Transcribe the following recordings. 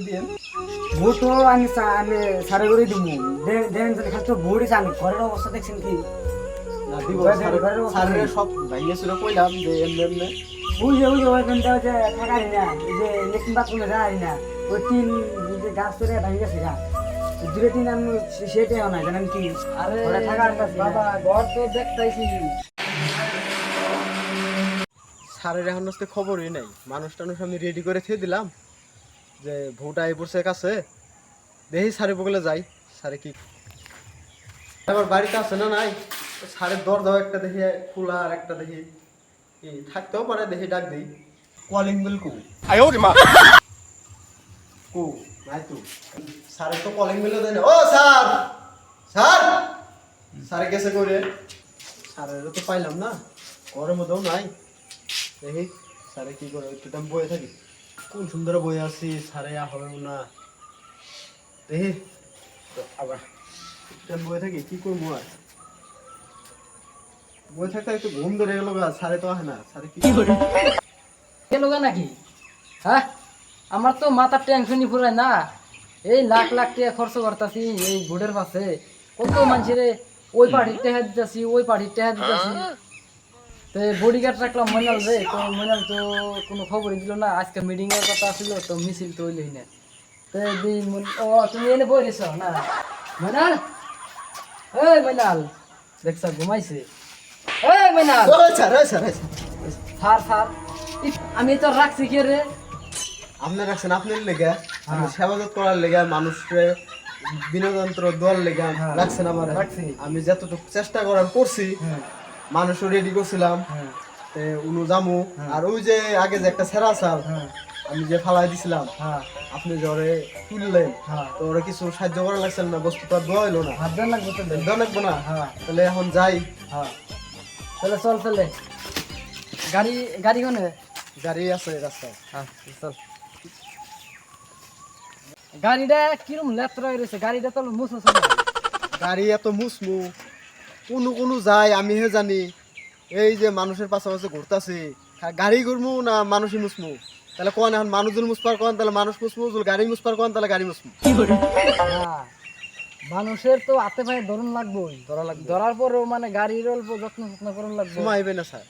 দিন ভোট তো আমি সারে করে দিব দেন খালি তো ভোটই জানি ঘরের অবস্থা দেখছেন কি না দিব ঘরের অবস্থা সারে সব ভাইয়া ছিল কইলাম যে এমনি এমনি বুঝে ওই ঘন্টা যে থাকাই না যে লেট্রিন বাথরুমে যাই না ওই টিন যে গাছ করে ভেঙে গেছে গা দূরে টিন আমি সেটাই না জানেন কি আরে ঘরে থাকার বাবা ঘর তো দেখতাইছি সারের এখন হচ্ছে খবরই নাই মানুষ টানুষ আমি রেডি করে থিয়ে দিলাম যে ভোট আই পড়ছে কাছে দেখি সারে বগলে যাই সারে কি আমার বাড়িতে আছে না নাই সারের দরজাও একটা দেখি খোলা আর একটা দেখি থাকতেও পারে দেখি ডাক দিই কলিং বেল কু কু নাই তো সারের তো কলিং বেলও দেয় না ও স্যার স্যার স্যার গেছে করে স্যারের তো পাইলাম না ঘরের মধ্যেও নাই দেখি স্যারে কি করে একটু টাইম বয়ে থাকি কোন সুন্দর বয়ে আছি স্যারে হবে না দেখি আবার একটু টাইম বয়ে থাকি কি করবো আর বয়ে থাকতে একটু ঘুম ধরে গেল গা স্যারে তো আসে না স্যারে কি করে গেল নাকি হ্যাঁ আমার তো মাথার টেনশনই ফুরায় না এই লাখ লাখ টাকা খরচ করতেছি এই ভোটের পাশে কত মানুষের ওই পার্টির টেহা দিতেছি ওই পার্টির টেহা দিতেছি তো বডিগার্ড রাখলাম মইনাল রে তো মইনাল তো কোনো খবরই দিল না আজকে মিটিং এর কথা ছিল তো মিছিল তো হইলই না তো ও তুমি এনে বই রেছ না মইনাল এই মইনাল দেখছ ঘুমাইছে এই মইনাল ও স্যার স্যার স্যার স্যার আমি তো রাখছি কে রে আপনি রাখছেন আপনার লেগে আমি সেবাদত করার লেগে মানুষকে বিনোদনত্র দল লেগে রাখছেন আমার রাখছি। আমি যতটুকু চেষ্টা করার করছি মানুষও রেডি করছিলাম উনু জামু আর ওই যে আগে যে একটা সেরা সাল আমি যে ফালাই দিছিলাম হ্যাঁ আপনি জ্বরে তুললেন হ্যাঁ তো ওরা কিছু সাহায্য করা লাগছিল না বস্তুটা দেওয়া হইলো না হাত দেন লাগবে তো দেওয়া লাগবো না হ্যাঁ তাহলে এখন যাই হ্যাঁ চলে চল চলে গাড়ি গাড়ি কোনে গাড়ি আছে রাস্তায় হ্যাঁ চল গাড়িটা কিরম লেত্রা হয়ে রয়েছে গাড়িটা তো মুছ গাড়ি এত মুসমু কোনো কোনো যায় আমি হে জানি এই যে মানুষের পাশাপাশি ঘুরতাছি গাড়ি ঘুরমু না মানুষই মুসমু তাহলে কোন এখন মানুষজন মুসপার করেন তাহলে মানুষ মুসমু যদি গাড়ি মুসপার করেন তাহলে গাড়ি মুসমু মানুষের তো হাতে পায়ে ধরুন লাগবেই ধরার পরেও মানে গাড়ির অল্প যত্ন যত্ন করুন লাগবে সময় আইবে না স্যার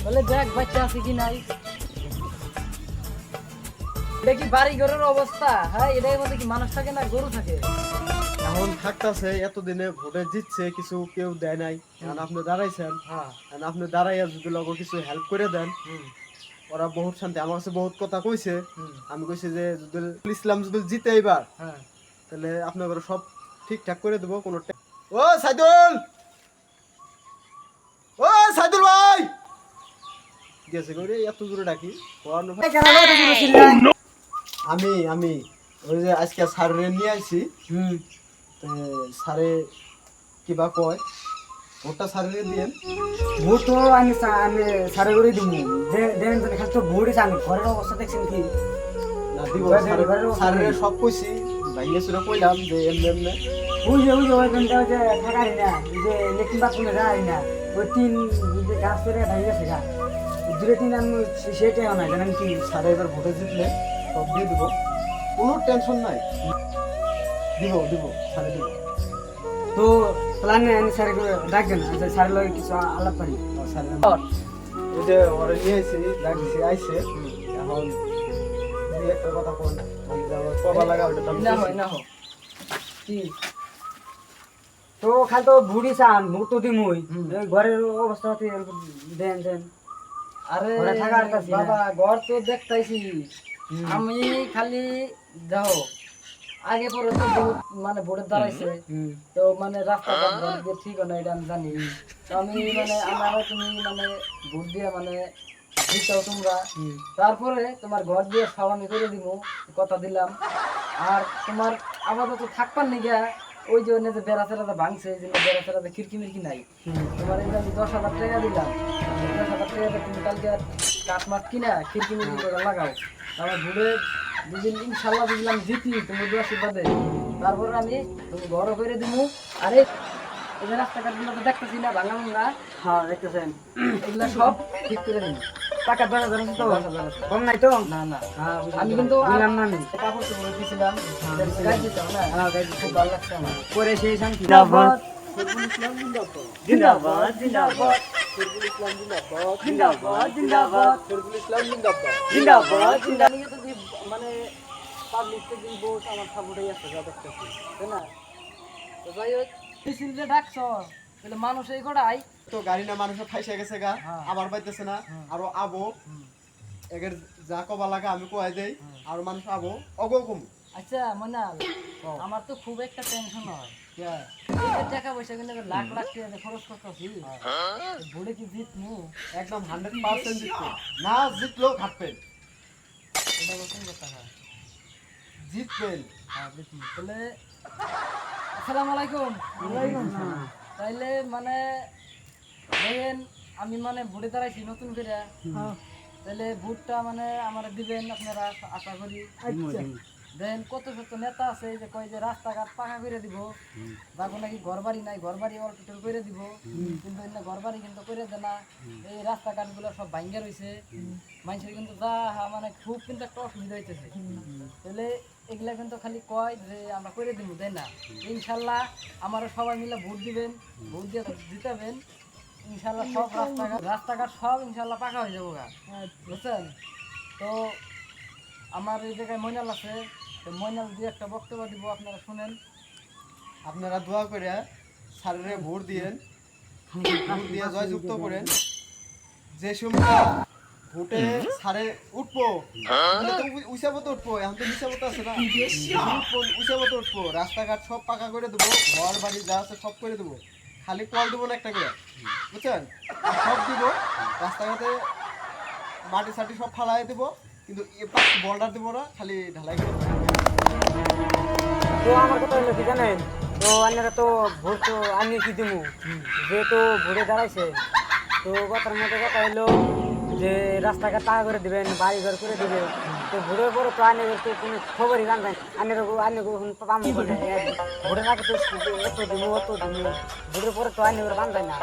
বলে দেখ বাচ্চা আছে কি নাই এটা কি বাড়ি ঘরের অবস্থা হ্যাঁ এটার মধ্যে কি মানুষ থাকে না গরু থাকে এখন থাকতাছে এতদিনে ভোটে জিতছে কিছু কেউ দেয় নাই এখন আপনি দাঁড়াইছেন হ্যাঁ এখন আপনি দাঁড়াইয়া যদি লগো কিছু হেল্প করে দেন ওরা বহুত শান্তি আমার কাছে বহুত কথা কইছে আমি কইছি যে যদি ইসলাম যদি জিতে এবার হ্যাঁ তাহলে আপনার সব ঠিকঠাক করে দেবো কোনো ও সাইদুল ও সাইদুল ভাই গেছে করে এত জোরে ডাকি আমি আমি ওই যে আজকে স্যারে নিয়ে আইছি স্যারে কিবা কয় ওটা স্যারে দিয়েন ভোট তো আমি সারে করে দিব দেন খালি তো ভোটই জানি ঘরের অবস্থা দেখছেন কি না দিব স্যারে সব কইছি ভাইয়া ছিল কইলাম যে এমনি এমনি বুঝে ওই ঘন্টা যে থাকাই না যে লেট্রিন বাথরুমে যাই না ওই টিন যে গাছ করে ভেঙে গেছে গা দূরে টিন আমি সেটাই না জানেন কি স্যারে এবার ভোটে জিতলে সব দিয়ে দিব কোনো টেনশন নাই দিব দিব স্যারে দিব তো প্ল্যানে আমি স্যার ডাকবেন আচ্ছা স্যারের লগে কিছু আলাপ পারি স্যারে ওই যে ওরা নিয়ে আইছি ডাকছি আইছে এখন দুই একটা কথা কোন কবা লাগা ওটা তো আমি না কইছি। হয় না হয় কি তো খালি তো ভুড়ি চান ভোট তো দিমই ঘরের অবস্থা দেন দেন আরে ঘরে থাকার কাছে না। বাবা ঘর তো দেখতাইছি আমি খালি যাও আগে পরে তো বহুত মানে ভোটের দাঁড়াইছে তো মানে রাস্তাঘাট ঘর দিয়ে ঠিক না এটা আমি জানি তো আমি মানে আমার তুমি মানে ভোট দিয়ে মানে দিচ্ছাও তোমরা তারপরে তোমার ঘর দিয়ে সব আমি করে দিব কথা দিলাম আর তোমার আপাতত থাকবার নিগা ওই যে অন্য যে বেড়া ফেরাতে ভাঙছে এই যে বেড়া ফেরাতে খিড়কি মিড়কি নাই তোমার এই যে আমি 10,000 টাকা দিলাম 10,000 টাকা তুমি কালকে কাঠমাট কিনা খিড়কি মিড়কি করে লাগাও আমার ভোটে বুঝলি ইনশাল্লাহ বুঝলাম জিতি তোমার আশীর্বাদে তারপর আমি তুমি বড় করে দিমু। আরে এই যে রাস্তাঘাটগুলো তো দেখতেছি না ভাঙা ভাঙা, হ্যাঁ দেখতেছেন এগুলা সব ঠিক করে দিন। টাকা 10,000 তো কম নাই তো? না না হ্যাঁ আমি কিন্তু দিলাম না আমি। কাপড় চোপড় দিয়েছিলাম গাইড দিতাম না, হ্যাঁ গাইড খুব ভালো লাগছে আমার। পরে সেই শান্তি জিন্দাবাদ জিন্দাবাদ জিন্দাবাদ জিন্দাবাদ জিন্দাবাদ জিন্দাবাদ শরীফুল ইসলাম জিন্দাবাদ। জিন্দাবাদ জিন্দাবাদ। আমি তো মানে পাবলিক থেকে বহুত আমার সাপোর্টই আছে যা দেখতেছি, তাই না? তো যাই হোক মিছিল যে ডাকছ তাহলে মানুষ এই কটাই তো গাড়ি না মানুষের ফাইসে গেছে গা, হ্যাঁ। আবার পাইতেছে না, আরো আবো এগের যা কবা লাগা আমি কোয়াই দেই, আর মানুষ আবো অগো কম। আচ্ছা মনে আমার তো খুব একটা টেনশন হয়, এই টাকা পয়সা কিন্তু লাখ লাখ টাকা দিয়ে খরচ করতেছি, ভোটে কি জিতমু? একদম 100% জিতবে, না জিতলেও ঘাটবেন, এটা বলছেন কথা হয়। জিতবেন। হ্যাঁ জিতমু তাহলে। আসসালামু আলাইকুম। তাইলে মানে দেখেন আমি মানে ভোটে দাঁড়াইছি নতুন করে, তাহলে ভোটটা মানে আমার দিবেন আপনারা আশা করি। দেখেন কত শত নেতা আছে যে কয় যে রাস্তাঘাট পাকা করে দিব, যাবো নাকি ঘর বাড়ি নাই ঘর বাড়ি অল্পিটল করে দিব, কিন্তু এনে ঘর বাড়ি কিন্তু করে দেয় না। এই রাস্তাঘাট গুলো সব ভাঙ্গা রয়েছে, মানুষের কিন্তু যা মানে খুব কিন্তু একটা অসুবিধা হইতেছে। তাহলে এগুলা কিন্তু খালি কয় যে আমরা করে দিব, দেয় না। ইনশাল্লাহ আমারও সবাই মিলে ভোট দিবেন, ভোট দিয়ে জিতাবেন ইনশাল্লাহ। সব রাস্তাঘাট সব ইনশাল্লাহ পাকা হয়ে যাবো গা, বুঝছেন? তো আমার এই জায়গায় মইনাল আছে, তো মইনাল দিয়ে একটা বক্তব্য দিব, আপনারা শুনেন। আপনারা দোয়া করে স্যারের ভোট দিয়েন, ভোট দিয়ে জয়যুক্ত করেন। যে সময় ভোটে সারে উঠবো উইসাবতে উঠবো, এখন তো নিচাবতে আছে না, উইসাবতে উঠবো, রাস্তাঘাট সব পাকা করে দেবো, ঘর বাড়ি যা আছে সব করে দেবো, খালি কল দেবো না একটা করে, বুঝছেন? সব দিব, রাস্তাঘাটে মাটি সাটি সব ফালাই দেবো, কিন্তু বর্ডার দেবো না, খালি ঢালাই করে দেবো। তো আমার কথা হলো কি জানেন, তো আপনারা তো ভোট তো আমি কি দিব, যেহেতু ভোটে দাঁড়াইছে, তো কথার মধ্যে কথা হলো যে রাস্তাঘাট পাকা করে দিবেন, বাড়ি ঘর করে দিবেন। তো ভোটের পরে তো আনে তো কোনো খবরই জানবেন, আনে পাবো ভোটের আগে তো এত দিব অত দিব, ভোটের পরে তো আনে বান্ধবেন না।